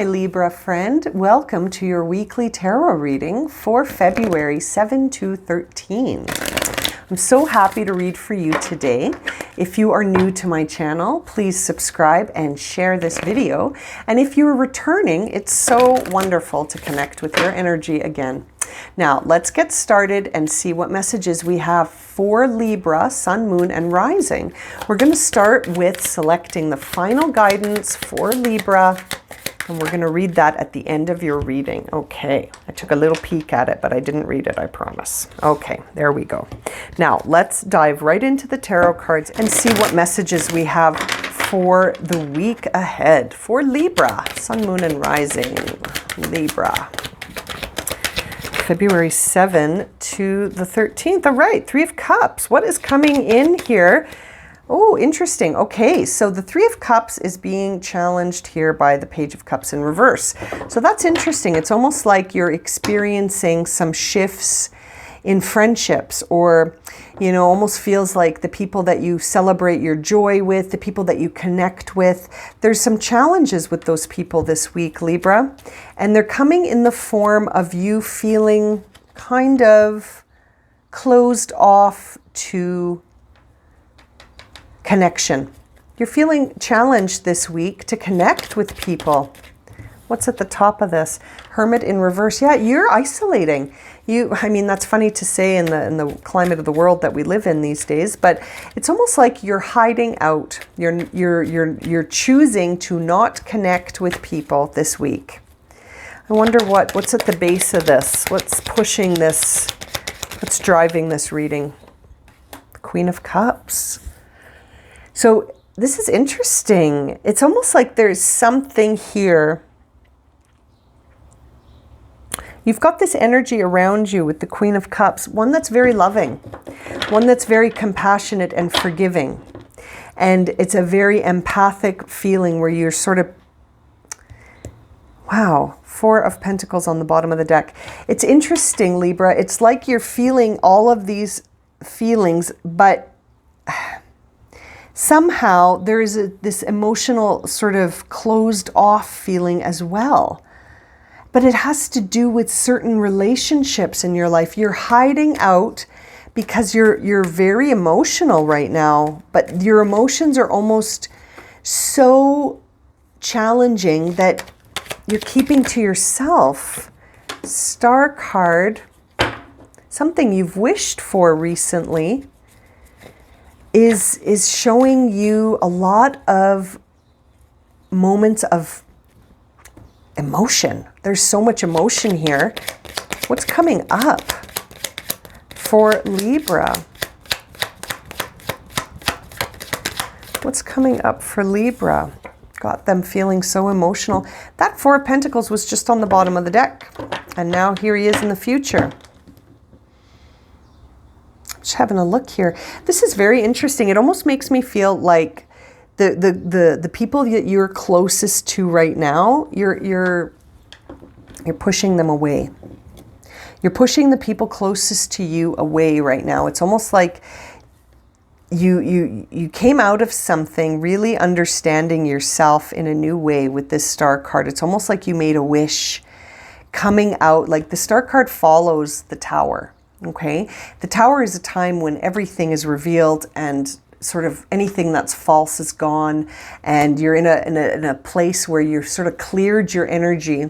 my Libra friend. Welcome to your weekly tarot reading for February 7 to 13. I'm so happy to read for you today. If you are new to my channel, please subscribe and share this video. And if you're returning, it's so wonderful to connect with your energy again. Now, let's get started and see what messages we have for Libra, Sun, Moon, and Rising. We're going to start with selecting the final guidance for Libra, and we're going to read that at the end of your reading. Okay, I took a little peek at it, but I didn't read it, I promise. Okay, there we go. Now, let's dive right into the tarot cards and see what messages we have for the week ahead for Libra, Sun, Moon, and Rising. Libra. February 7 to the 13th. All right, Three of Cups. What is coming in here? Oh, interesting. Okay, so the Three of Cups is being challenged here by the Page of Cups in reverse. So that's interesting. It's almost like you're experiencing some shifts in friendships, or, you know, almost feels like the people that you celebrate your joy with, the people that you connect with, there's some challenges with those people this week, Libra. And they're coming in the form of you feeling kind of closed off to connection. You're feeling challenged this week to connect with people. What's at the top of this? Hermit in reverse. Yeah, you're isolating. I mean, that's funny to say in the climate of the world that we live in these days, but it's almost like you're hiding out. You're choosing to not connect with people this week. I wonder what's at the base of this? What's pushing this? What's driving this reading? The Queen of Cups. So this is interesting. It's almost like there's something here. You've got this energy around you with the Queen of Cups, one that's very loving, one that's very compassionate and forgiving. And it's a very empathic feeling where you're sort of, wow, Four of Pentacles on the bottom of the deck. It's interesting, Libra. It's like you're feeling all of these feelings, but somehow there is this emotional sort of closed off feeling as well. But it has to do with certain relationships in your life. You're hiding out because you're very emotional right now, but your emotions are almost so challenging that you're keeping to yourself. Star card, something you've wished for recently, is showing you a lot of moments of emotion. There's so much emotion here. What's coming up for Libra? What's coming up for Libra? Got them feeling so emotional. That Four of Pentacles was just on the bottom of the deck, and now here he is in the future. Just having a look here. This is very interesting. It almost makes me feel like the people that you're closest to right now, you're pushing them away. You're pushing the people closest to you away right now. It's almost like you came out of something really understanding yourself in a new way with this Star card. It's almost like you made a wish coming out. Like the Star card follows the Tower. Okay, the Tower is a time when everything is revealed and sort of anything that's false is gone, and you're in a place where you're sort of cleared your energy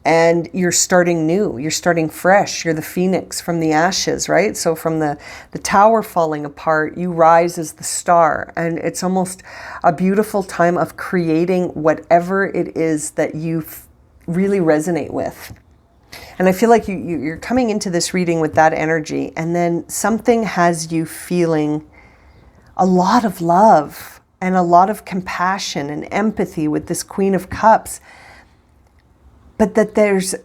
and you're starting new, you're starting fresh, you're the phoenix from the ashes, right? So from the Tower falling apart, you rise as the star, and it's almost a beautiful time of creating whatever it is that you really resonate with. And I feel like you're coming into this reading with that energy, and then something has you feeling a lot of love and a lot of compassion and empathy with this Queen of Cups, but that there's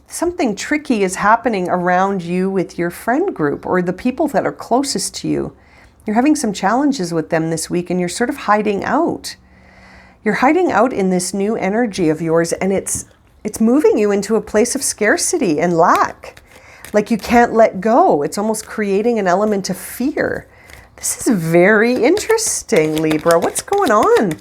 something tricky is happening around you with your friend group or the people that are closest to you. You're having some challenges with them this week, and you're sort of hiding out. You're hiding out in this new energy of yours, and it's moving you into a place of scarcity and lack. Like you can't let go. It's almost creating an element of fear. This is very interesting, Libra. What's going on?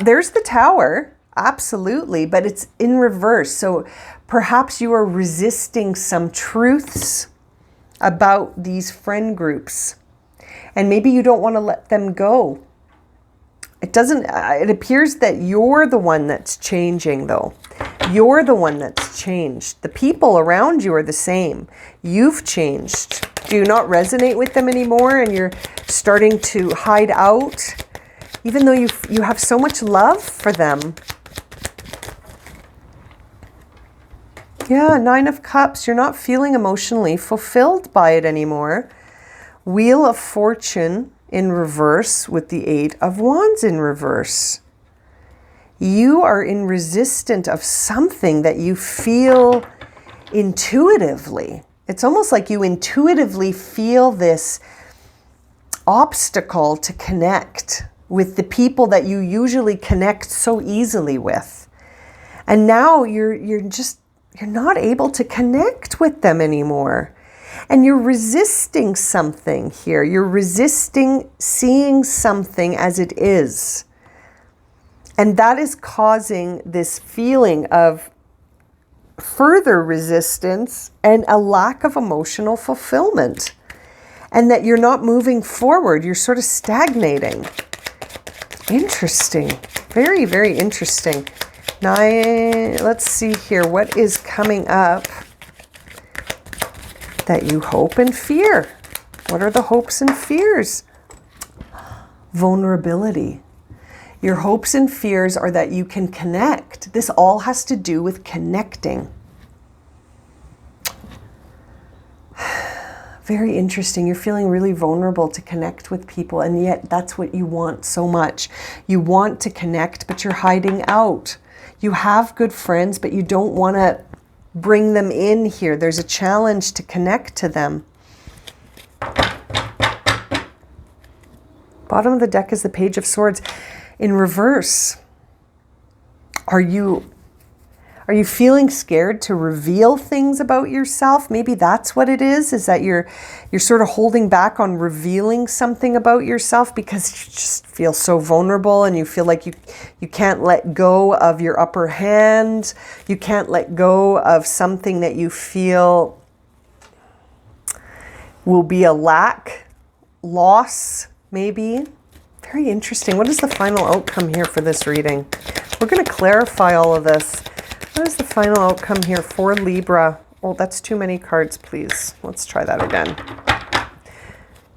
There's the Tower, absolutely, but it's in reverse. So perhaps you are resisting some truths about these friend groups, and maybe you don't want to let them go. It appears that you're the one that's changing, though. You're the one that's changed. The people around you are the same. You've changed. Do you not resonate with them anymore, and you're starting to hide out, even though you have so much love for them? Yeah, Nine of Cups. You're not feeling emotionally fulfilled by it anymore. Wheel of Fortune in reverse with the Eight of Wands in reverse. You are in resistance of something that you feel intuitively. It's almost like you intuitively feel this obstacle to connect with the people that you usually connect so easily with. And now you're not able to connect with them anymore. And you're resisting something here. You're resisting seeing something as it is. And that is causing this feeling of further resistance and a lack of emotional fulfillment. And that you're not moving forward. You're sort of stagnating. Interesting. Very, very interesting. Let's see here. What is coming up that you hope and fear? What are the hopes and fears? Vulnerability. Your hopes and fears are that you can connect. This all has to do with connecting. Very interesting. You're feeling really vulnerable to connect with people, and yet that's what you want so much. You want to connect, but you're hiding out. You have good friends, but you don't want to bring them in here. There's a challenge to connect to them. Bottom of the deck is the Page of Swords in reverse. Are you feeling scared to reveal things about yourself? Maybe that's what it is that you're sort of holding back on revealing something about yourself because you just feel so vulnerable, and you feel like you can't let go of your upper hand. You can't let go of something that you feel will be a loss, maybe. Very interesting. What is the final outcome here for this reading? We're going to clarify all of this. What is the final outcome here for Libra? Oh, that's too many cards, please. Let's try that again.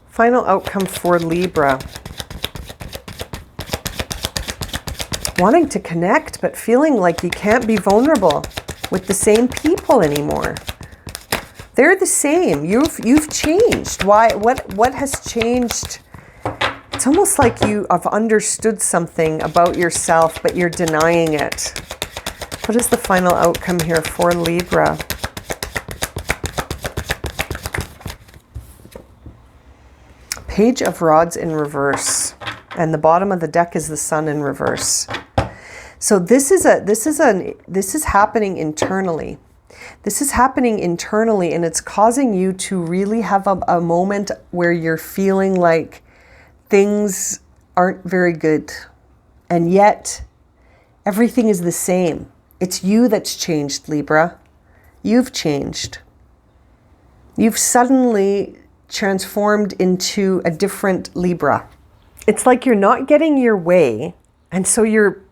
Final outcome for Libra. Wanting to connect, but feeling like you can't be vulnerable with the same people anymore. They're the same. You've changed. Why? What has changed? It's almost like you have understood something about yourself, but you're denying it. What is the final outcome here for Libra? Page of Rods in reverse, and the bottom of the deck is the Sun in reverse. So this is happening internally. This is happening internally, and it's causing you to really have a moment where you're feeling like things aren't very good, and yet everything is the same. It's you that's changed, Libra. You've changed. You've suddenly transformed into a different Libra. It's like you're not getting your way, and so you're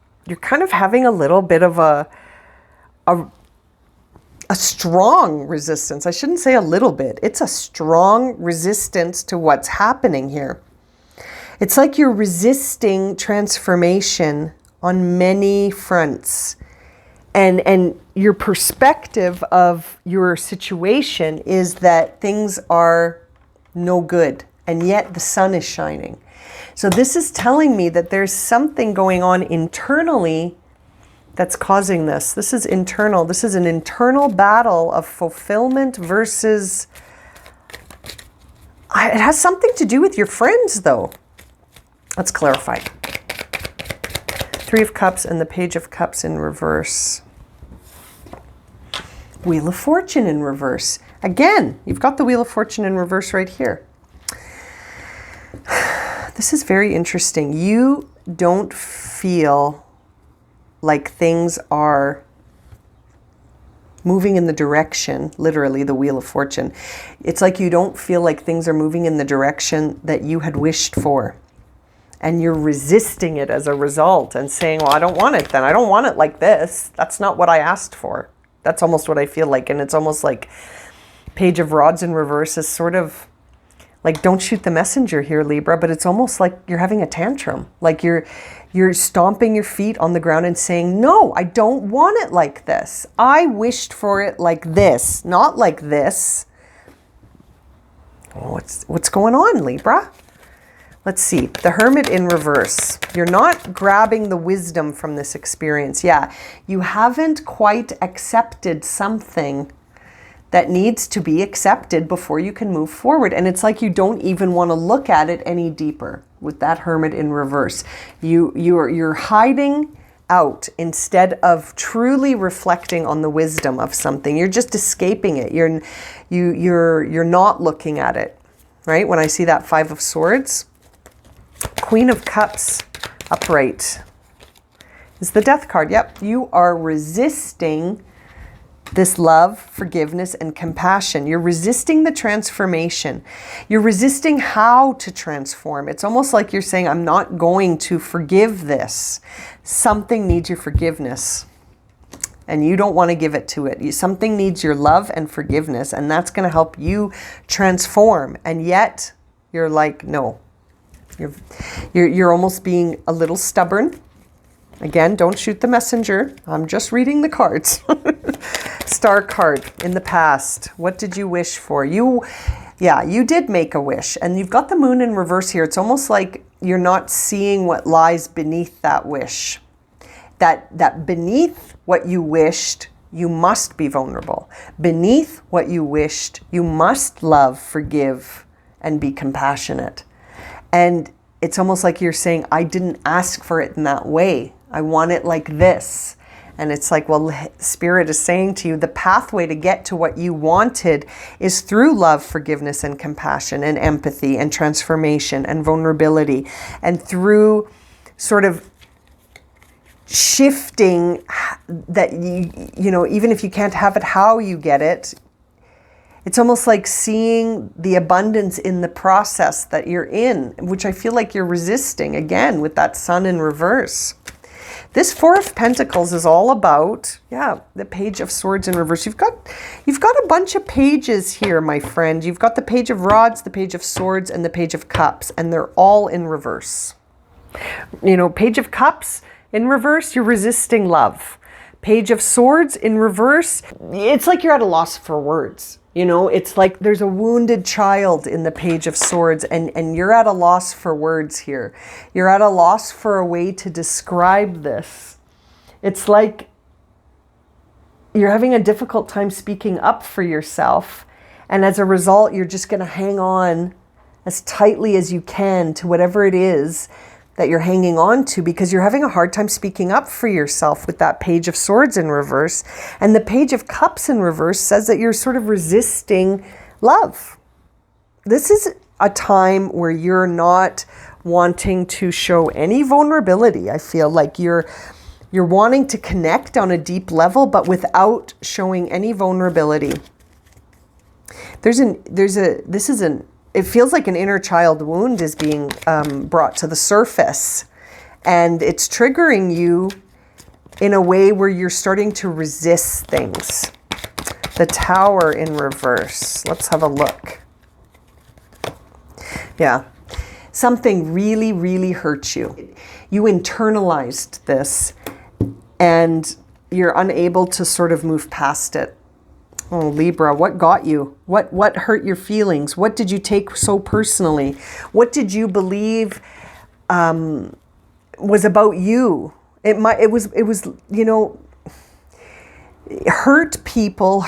kind of having a little bit of a strong resistance. I shouldn't say a little bit. It's a strong resistance to what's happening here. It's like you're resisting transformation on many fronts. And your perspective of your situation is that things are no good, and yet the sun is shining. So this is telling me that there's something going on internally that's causing this. This is internal. This is an internal battle of fulfillment versus... It has something to do with your friends, though. Let's clarify. Three of Cups and the Page of Cups in reverse. Wheel of Fortune in reverse. Again, you've got the Wheel of Fortune in reverse right here. This this is very interesting. You don't feel like things are moving in the direction, literally the Wheel of Fortune. It's like you don't feel like things are moving in the direction that you had wished for. And you're resisting it as a result and saying, well, I don't want it then. I don't want it like this. That's not what I asked for. That's almost what I feel like. And it's almost like Page of Rods in reverse is sort of like, don't shoot the messenger here, Libra, but it's almost like you're having a tantrum. Like you're stomping your feet on the ground and saying, no, I don't want it like this. I wished for it like this, not like this. Oh, what's going on, Libra? Let's see, the Hermit in reverse. You're not grabbing the wisdom from this experience. Yeah, you haven't quite accepted something that needs to be accepted before you can move forward. And it's like you don't even want to look at it any deeper with that Hermit in reverse. You're hiding out instead of truly reflecting on the wisdom of something. You're just escaping it. You're not looking at it, right? When I see that Five of Swords, Queen of Cups upright is the Death card. Yep, you are resisting this love, forgiveness, and compassion. You're resisting the transformation. You're resisting how to transform. It's almost like you're saying, I'm not going to forgive this. Something needs your forgiveness, and you don't want to give it to it. Something needs your love and forgiveness, and that's going to help you transform. And yet, you're like, no. You're almost being a little stubborn. Again, don't shoot the messenger. I'm just reading the cards. Star card in the past. What did you wish for? You did make a wish, and you've got the Moon in reverse here. It's almost like you're not seeing what lies beneath that wish. That beneath what you wished, you must be vulnerable. Beneath what you wished, you must love, forgive, and be compassionate. And it's almost like you're saying, I didn't ask for it in that way. I want it like this. And it's like, well, Spirit is saying to you, the pathway to get to what you wanted is through love, forgiveness, and compassion, and empathy, and transformation, and vulnerability, and through sort of shifting that, you know, even if you can't have it how you get it, it's almost like seeing the abundance in the process that you're in, which I feel like you're resisting, again, with that Sun in reverse. This Four of Pentacles is all about, the Page of Swords in reverse. You've got a bunch of pages here, my friend. You've got the Page of Rods, the Page of Swords, and the Page of Cups, and they're all in reverse. You know, Page of Cups in reverse, you're resisting love. Page of Swords in reverse, it's like you're at a loss for words. You know, it's like there's a wounded child in the Page of Swords, and you're at a loss for words here. You're at a loss for a way to describe this. It's like you're having a difficult time speaking up for yourself, and as a result, you're just going to hang on as tightly as you can to whatever it is that you're hanging on to, because you're having a hard time speaking up for yourself with that Page of Swords in reverse. And the Page of Cups in reverse says that you're sort of resisting love. This is a time where you're not wanting to show any vulnerability. I feel like you're wanting to connect on a deep level, but without showing any vulnerability. It feels like an inner child wound is being brought to the surface, and it's triggering you in a way where you're starting to resist things. The Tower in reverse. Let's have a look. Yeah. Something really, really hurt you. You internalized this, and you're unable to sort of move past it. Oh, Libra, what got you? What hurt your feelings? What did you take so personally? What did you believe was about you? It was, you know, hurt people.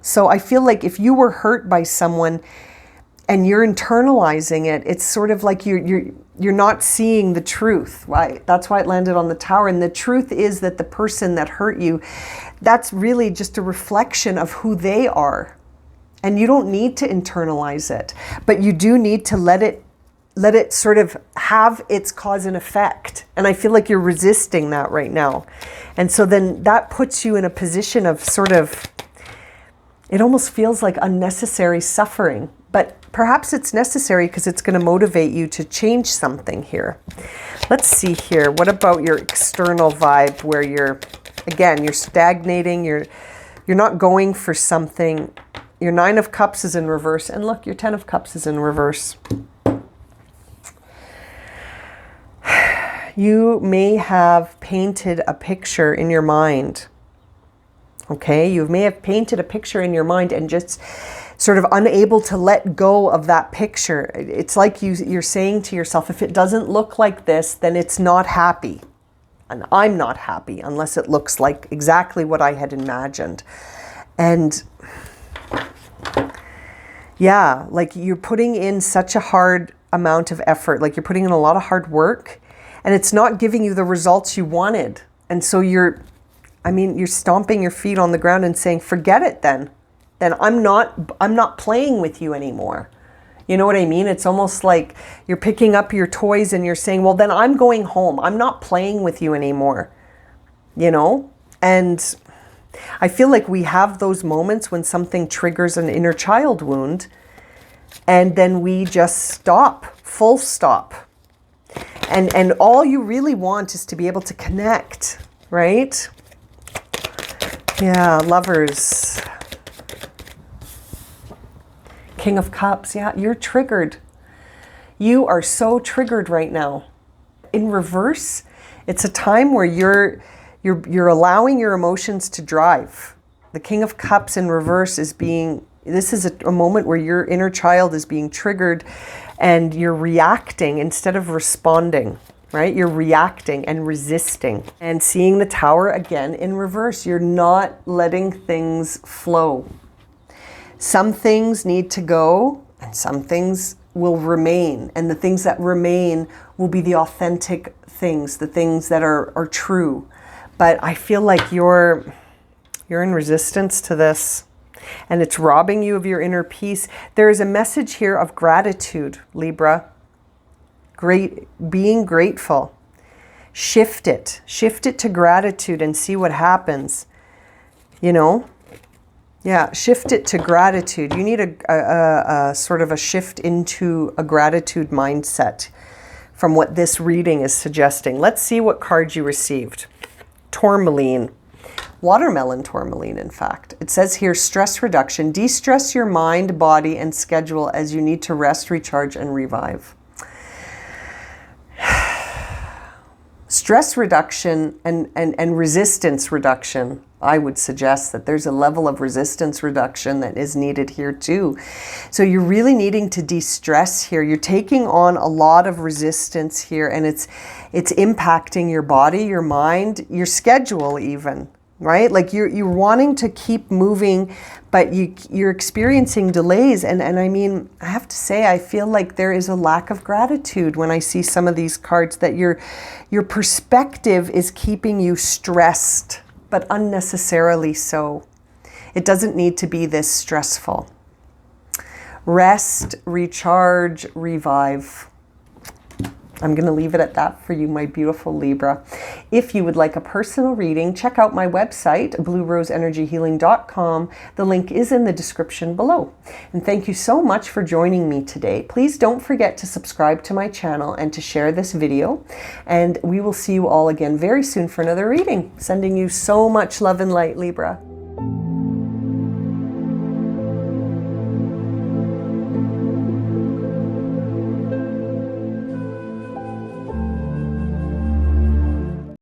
So I feel like if you were hurt by someone and you're internalizing it, it's sort of like you're not seeing the truth. Right? That's why it landed on the Tower. And the truth is that the person that hurt you, that's really just a reflection of who they are. And you don't need to internalize it, but you do need to let it let it sort of have its cause and effect. And I feel like you're resisting that right now. And so then that puts you in a position of sort of, it almost feels like unnecessary suffering, but perhaps it's necessary because it's going to motivate you to change something here. Let's see here. What about your external vibe where you're, again, you're stagnating, you're not going for something. Your 9 of Cups is in reverse, and look, your 10 of Cups is in reverse. You may have painted a picture in your mind. Okay, you may have painted a picture in your mind and just sort of unable to let go of that picture. It's like you're saying to yourself, if it doesn't look like this, then it's not happy. And I'm not happy unless it looks like exactly what I had imagined. And yeah, like you're putting in such a hard amount of effort, like you're putting in a lot of hard work, and it's not giving you the results you wanted. And so you're stomping your feet on the ground and saying, forget it then. Then I'm not playing with you anymore. You know what I mean? It's almost like you're picking up your toys and you're saying, well, then I'm going home. I'm not playing with you anymore. You know? And I feel like we have those moments when something triggers an inner child wound, and then we just stop, full stop. And all you really want is to be able to connect, right? Yeah, Lovers. King of Cups. Yeah, you're triggered. You are so triggered right now. In reverse, it's a time where you're allowing your emotions to drive. The King of Cups in reverse is this is a moment where your inner child is being triggered and you're reacting instead of responding, right? You're reacting and resisting. And seeing the Tower again in reverse, you're not letting things flow. Some things need to go and some things will remain. And the things that remain will be the authentic things, the things that are true. But I feel like you're in resistance to this, and it's robbing you of your inner peace. There is a message here of gratitude, Libra. Being grateful. Shift it to gratitude and see what happens. You know? Yeah, shift it to gratitude. You need a sort of a shift into a gratitude mindset from what this reading is suggesting. Let's see what card you received. Tourmaline. Watermelon tourmaline, in fact. It says here, stress reduction. De-stress your mind, body, and schedule as you need to rest, recharge, and revive. Stress reduction and resistance reduction. I would suggest that there's a level of resistance reduction that is needed here too. So you're really needing to de-stress here. You're taking on a lot of resistance here, and it's impacting your body, your mind, your schedule even, right? Like you're wanting to keep moving, but you're experiencing delays. And I mean, I have to say, I feel like there is a lack of gratitude when I see some of these cards, that your perspective is keeping you stressed, but unnecessarily so. It doesn't need to be this stressful. Rest, recharge, revive. I'm going to leave it at that for you, my beautiful Libra. If you would like a personal reading, check out my website, blueroseenergyhealing.com. The link is in the description below. And thank you so much for joining me today. Please don't forget to subscribe to my channel and to share this video. And we will see you all again very soon for another reading. Sending you so much love and light, Libra.